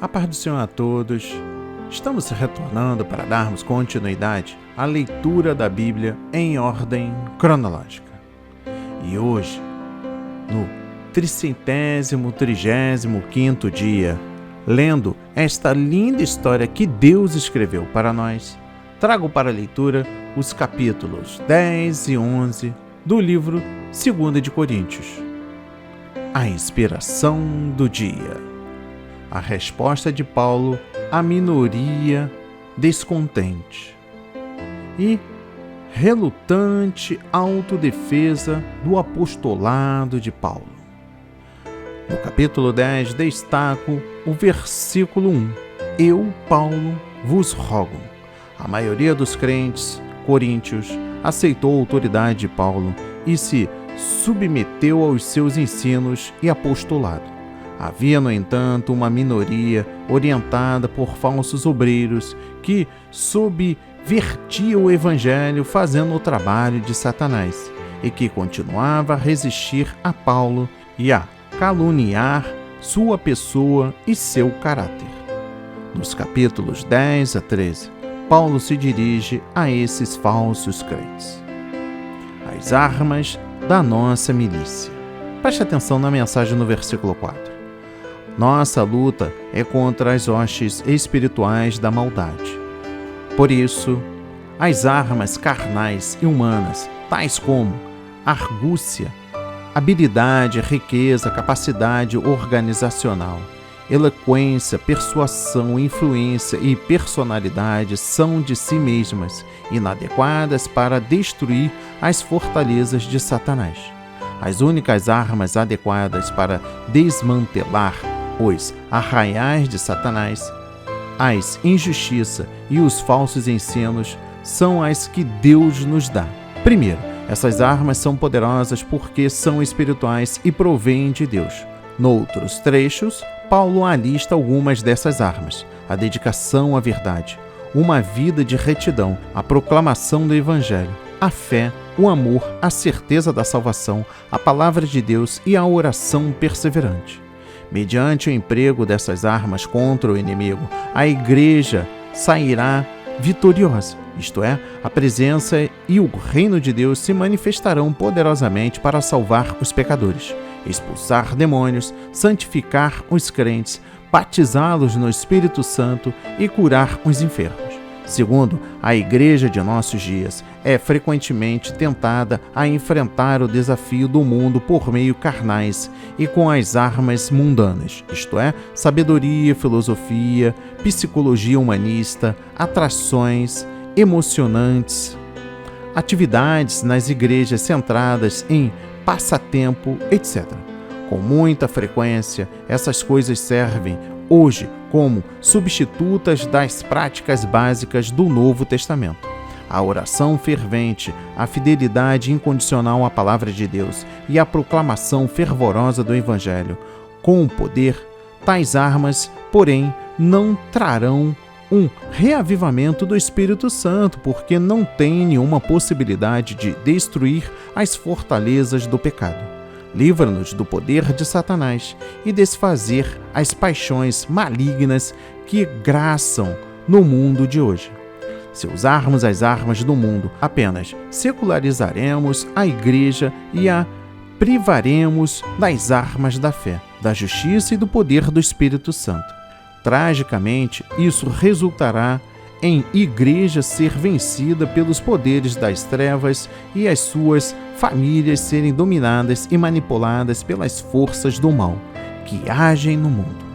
A paz do Senhor a todos. Estamos retornando para darmos continuidade à leitura da Bíblia em ordem cronológica. E hoje, no 335º dia, lendo esta linda história que Deus escreveu para nós, trago para a leitura os capítulos 10 e 11 do livro 2 de Coríntios. A inspiração do dia. A resposta de Paulo à minoria descontente e relutante autodefesa do apostolado de Paulo. No capítulo 10 destaco o versículo 1. Eu, Paulo, vos rogo. A maioria dos crentes coríntios aceitou a autoridade de Paulo e se submeteu aos seus ensinos e apostolado. Havia, no entanto, uma minoria orientada por falsos obreiros que subvertia o evangelho fazendo o trabalho de Satanás e que continuava a resistir a Paulo e a caluniar sua pessoa e seu caráter. Nos capítulos 10 a 13, Paulo se dirige a esses falsos crentes. As armas da nossa milícia. Preste atenção na mensagem no versículo 4. Nossa luta é contra as hostes espirituais da maldade. Por isso, as armas carnais e humanas, tais como argúcia, habilidade, riqueza, capacidade organizacional, eloquência, persuasão, influência e personalidade, são de si mesmas inadequadas para destruir as fortalezas de Satanás. As únicas armas adequadas para desmantelar os arraiais de Satanás, as injustiça e os falsos ensinos são as que Deus nos dá. Primeiro, essas armas são poderosas porque são espirituais e provêm de Deus. Noutros trechos, Paulo alista algumas dessas armas: a dedicação à verdade, uma vida de retidão, a proclamação do Evangelho, a fé, o amor, a certeza da salvação, a palavra de Deus e a oração perseverante. Mediante o emprego dessas armas contra o inimigo, a igreja sairá vitoriosa, isto é, a presença e o reino de Deus se manifestarão poderosamente para salvar os pecadores, expulsar demônios, santificar os crentes, batizá-los no Espírito Santo e curar os enfermos. Segundo, a igreja de nossos dias é frequentemente tentada a enfrentar o desafio do mundo por meio carnais e com as armas mundanas, isto é, sabedoria, filosofia, psicologia humanista, atrações emocionantes, atividades nas igrejas centradas em passatempo, etc. Com muita frequência, essas coisas servem hoje como substitutas das práticas básicas do Novo Testamento. A oração fervente, a fidelidade incondicional à palavra de Deus e a proclamação fervorosa do Evangelho. Com o poder, tais armas, porém, não trarão um reavivamento do Espírito Santo, porque não têm nenhuma possibilidade de destruir as fortalezas do pecado. Livra-nos do poder de Satanás e desfazer as paixões malignas que graçam no mundo de hoje. Se usarmos as armas do mundo, apenas secularizaremos a igreja e a privaremos das armas da fé, da justiça e do poder do Espírito Santo. Tragicamente, isso resultará em igreja ser vencida pelos poderes das trevas e as suas famílias serem dominadas e manipuladas pelas forças do mal que agem no mundo,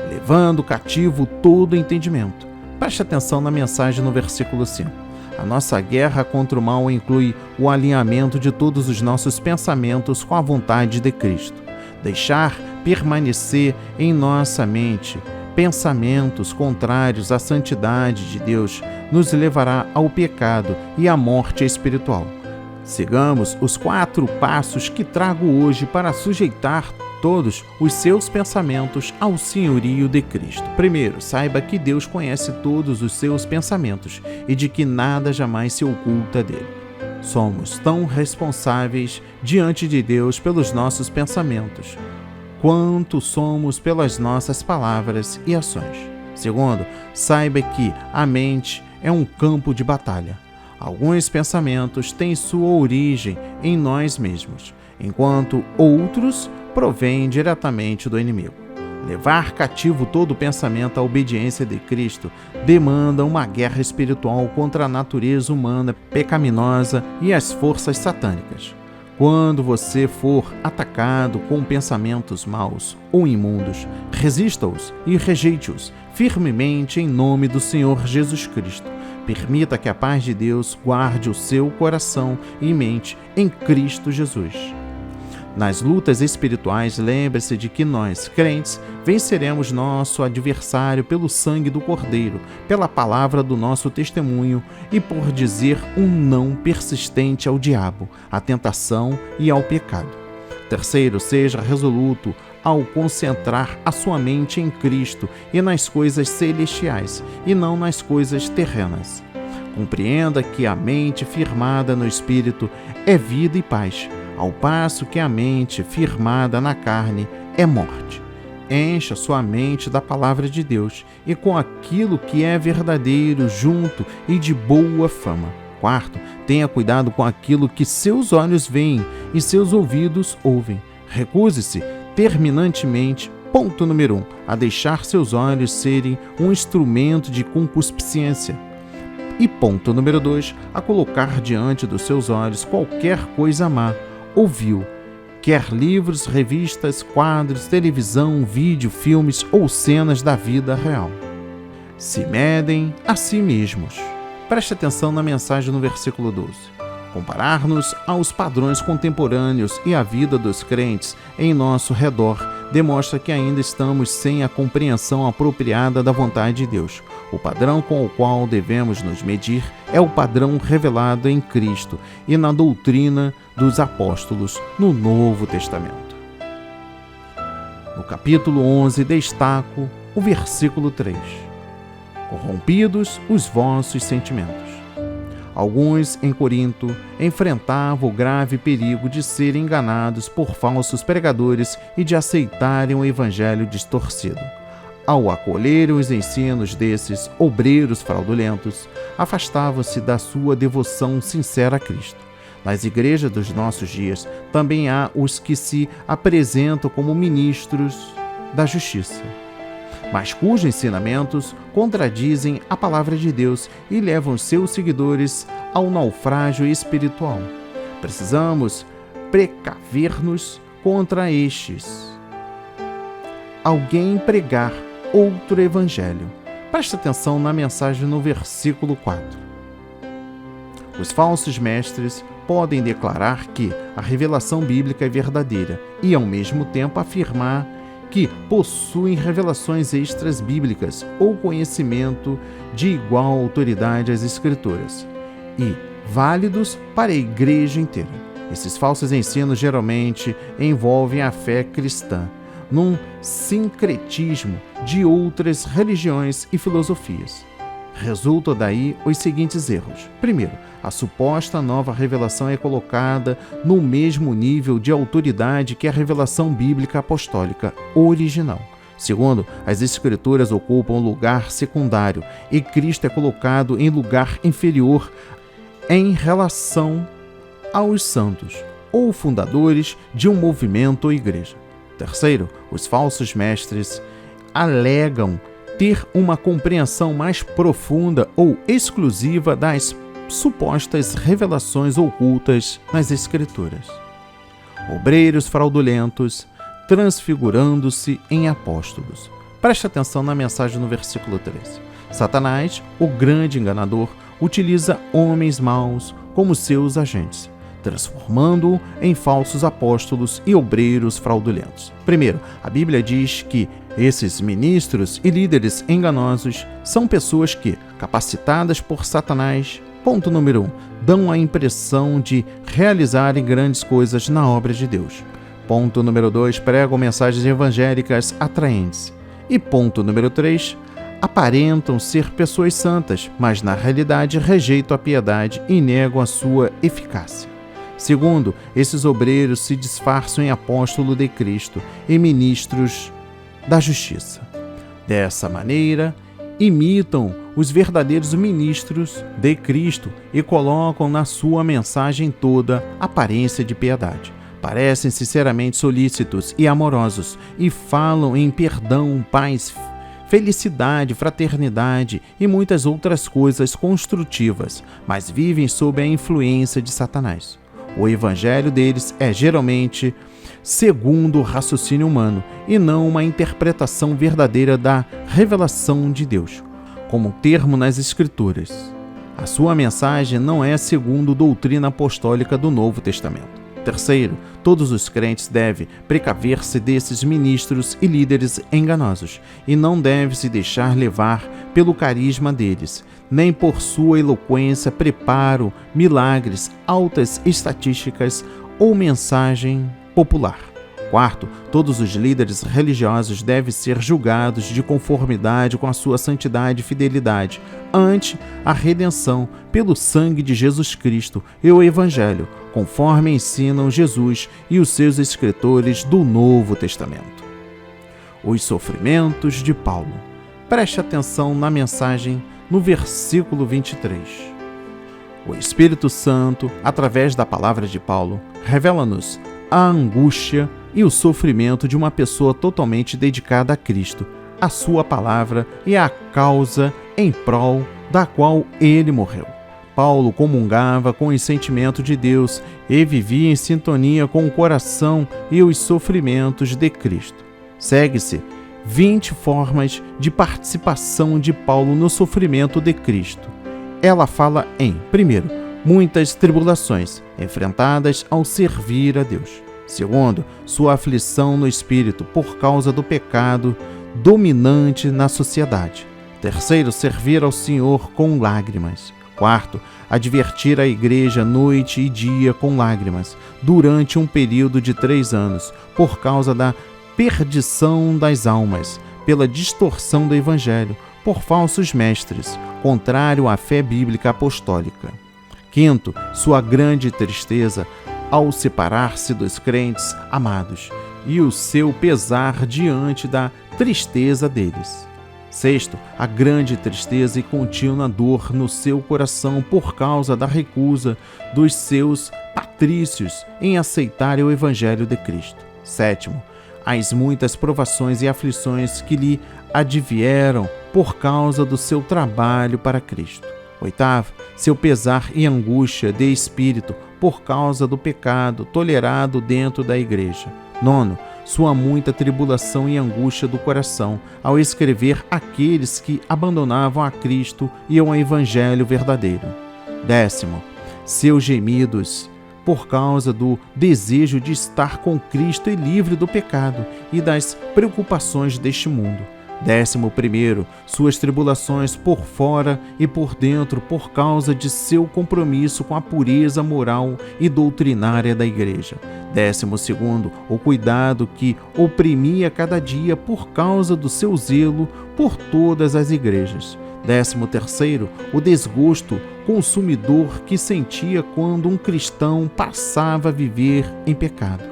levando cativo todo o entendimento. Preste atenção na mensagem no versículo 5. A nossa guerra contra o mal inclui o alinhamento de todos os nossos pensamentos com a vontade de Cristo. Deixar permanecer em nossa mente pensamentos contrários à santidade de Deus nos levará ao pecado e à morte espiritual. Sigamos os 4 passos que trago hoje para sujeitar todos os seus pensamentos ao senhorio de Cristo. Primeiro, saiba que Deus conhece todos os seus pensamentos e de que nada jamais se oculta dele. Somos tão responsáveis diante de Deus pelos nossos pensamentos quanto somos pelas nossas palavras e ações. Segundo, saiba que a mente é um campo de batalha. Alguns pensamentos têm sua origem em nós mesmos, enquanto outros provêm diretamente do inimigo. Levar cativo todo pensamento à obediência de Cristo demanda uma guerra espiritual contra a natureza humana pecaminosa e as forças satânicas. Quando você for atacado com pensamentos maus ou imundos, resista-os e rejeite-os firmemente em nome do Senhor Jesus Cristo. Permita que a paz de Deus guarde o seu coração e mente em Cristo Jesus. Nas lutas espirituais, lembre-se de que nós, crentes, venceremos nosso adversário pelo sangue do Cordeiro, pela palavra do nosso testemunho e por dizer um não persistente ao diabo, à tentação e ao pecado. Terceiro, seja resoluto ao concentrar a sua mente em Cristo e nas coisas celestiais, e não nas coisas terrenas. Compreenda que a mente firmada no Espírito é vida e paz, ao passo que a mente firmada na carne é morte. Encha sua mente da palavra de Deus e com aquilo que é verdadeiro, junto e de boa fama. Quarto, tenha cuidado com aquilo que seus olhos veem e seus ouvidos ouvem. Recuse-se terminantemente, ponto número 1, a deixar seus olhos serem um instrumento de concupiscência. E ponto número 2, a colocar diante dos seus olhos qualquer coisa má ou vil, quer livros, revistas, quadros, televisão, vídeo, filmes ou cenas da vida real. Se medem a si mesmos. Preste atenção na mensagem no versículo 12. Comparar-nos aos padrões contemporâneos e à vida dos crentes em nosso redor demonstra que ainda estamos sem a compreensão apropriada da vontade de Deus. O padrão com o qual devemos nos medir é o padrão revelado em Cristo e na doutrina dos apóstolos no Novo Testamento. No capítulo 11, destaco o versículo 3. Corrompidos os vossos sentimentos. Alguns em Corinto enfrentavam o grave perigo de serem enganados por falsos pregadores e de aceitarem o evangelho distorcido. Ao acolherem os ensinos desses obreiros fraudulentos, afastavam-se da sua devoção sincera a Cristo. Nas igrejas dos nossos dias, também há os que se apresentam como ministros da justiça, mas cujos ensinamentos contradizem a palavra de Deus e levam seus seguidores ao naufrágio espiritual. Precisamos precaver-nos contra estes. Alguém pregar outro evangelho. Preste atenção na mensagem no versículo 4. Os falsos mestres podem declarar que a revelação bíblica é verdadeira e, ao mesmo tempo, afirmar que possuem revelações extras bíblicas ou conhecimento de igual autoridade às Escrituras e válidos para a igreja inteira. Esses falsos ensinos geralmente envolvem a fé cristã num sincretismo de outras religiões e filosofias. Resultam daí os seguintes erros. Primeiro, a suposta nova revelação é colocada no mesmo nível de autoridade que a revelação bíblica apostólica original. Segundo, as Escrituras ocupam um lugar secundário e Cristo é colocado em lugar inferior em relação aos santos ou fundadores de um movimento ou igreja. Terceiro, os falsos mestres alegam ter uma compreensão mais profunda ou exclusiva das supostas revelações ocultas nas Escrituras. Obreiros fraudulentos transfigurando-se em apóstolos. Preste atenção na mensagem no versículo 13. Satanás, o grande enganador, utiliza homens maus como seus agentes, transformando-o em falsos apóstolos e obreiros fraudulentos. Primeiro, a Bíblia diz que esses ministros e líderes enganosos são pessoas que, capacitadas por Satanás, ponto número 1, dão a impressão de realizarem grandes coisas na obra de Deus. Ponto número 2, pregam mensagens evangélicas atraentes. E ponto número 3, aparentam ser pessoas santas, mas na realidade rejeitam a piedade e negam a sua eficácia. Segundo, esses obreiros se disfarçam em apóstolos de Cristo e ministros da justiça. Dessa maneira, imitam os verdadeiros ministros de Cristo e colocam na sua mensagem toda aparência de piedade. Parecem sinceramente solícitos e amorosos e falam em perdão, paz, felicidade, fraternidade e muitas outras coisas construtivas, mas vivem sob a influência de Satanás. O evangelho deles é geralmente segundo o raciocínio humano e não uma interpretação verdadeira da revelação de Deus, como termo nas Escrituras. A sua mensagem não é segundo a doutrina apostólica do Novo Testamento. Terceiro, todos os crentes devem precaver-se desses ministros e líderes enganosos e não devem se deixar levar pelo carisma deles, nem por sua eloquência, preparo, milagres, altas estatísticas ou mensagem popular. Quarto, todos os líderes religiosos devem ser julgados de conformidade com a sua santidade e fidelidade ante a redenção pelo sangue de Jesus Cristo e o Evangelho, conforme ensinam Jesus e os seus escritores do Novo Testamento. Os sofrimentos de Paulo. Preste atenção na mensagem no versículo 23. O Espírito Santo, através da palavra de Paulo, revela-nos a angústia e o sofrimento de uma pessoa totalmente dedicada a Cristo, a sua palavra e a causa em prol da qual ele morreu. Paulo comungava com os sentimentos de Deus e vivia em sintonia com o coração e os sofrimentos de Cristo. Segue-se 20 formas de participação de Paulo no sofrimento de Cristo. Ela fala em, primeiro, muitas tribulações enfrentadas ao servir a Deus. Segundo, sua aflição no espírito por causa do pecado dominante na sociedade. Terceiro, servir ao Senhor com lágrimas. Quarto, advertir a igreja noite e dia com lágrimas, durante um período de 3 anos, por causa da perdição das almas, pela distorção do Evangelho, por falsos mestres, contrário à fé bíblica apostólica. Quinto, sua grande tristeza ao separar-se dos crentes amados e o seu pesar diante da tristeza deles. Sexto, a grande tristeza e contínua dor no seu coração por causa da recusa dos seus patrícios em aceitarem o Evangelho de Cristo. Sétimo, as muitas provações e aflições que lhe advieram por causa do seu trabalho para Cristo. Oitavo, seu pesar e angústia de espírito por causa do pecado tolerado dentro da igreja. Nono, sua muita tribulação e angústia do coração ao escrever aqueles que abandonavam a Cristo e ao Evangelho verdadeiro. Décimo, seus gemidos por causa do desejo de estar com Cristo e livre do pecado e das preocupações deste mundo. 11º, suas tribulações por fora e por dentro por causa de seu compromisso com a pureza moral e doutrinária da igreja. 12º, o cuidado que oprimia cada dia por causa do seu zelo por todas as igrejas. 13º, o desgosto consumidor que sentia quando um cristão passava a viver em pecado.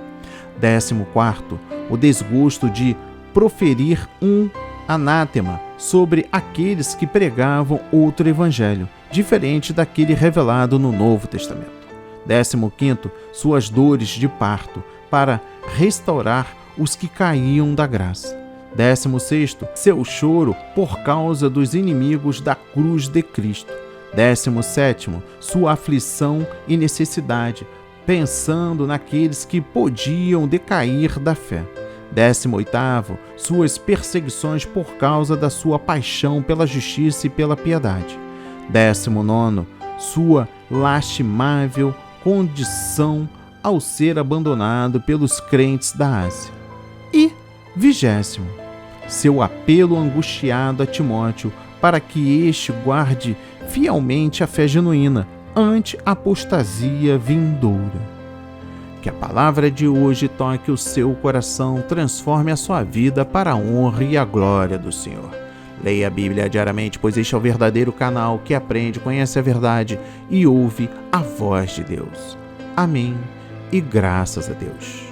14º, o desgosto de proferir um anátema sobre aqueles que pregavam outro evangelho, diferente daquele revelado no Novo Testamento. 15º, suas dores de parto para restaurar os que caíam da graça. 16º, seu choro por causa dos inimigos da cruz de Cristo. 17º, sua aflição e necessidade, pensando naqueles que podiam decair da fé. 18º, suas perseguições por causa da sua paixão pela justiça e pela piedade. 19º, sua lastimável condição ao ser abandonado pelos crentes da Ásia. E 20º, seu apelo angustiado a Timóteo para que este guarde fielmente a fé genuína ante a apostasia vindoura. Que a palavra de hoje toque o seu coração, transforme a sua vida para a honra e a glória do Senhor. Leia a Bíblia diariamente, pois este é o verdadeiro canal que aprende, conhece a verdade e ouve a voz de Deus. Amém e graças a Deus.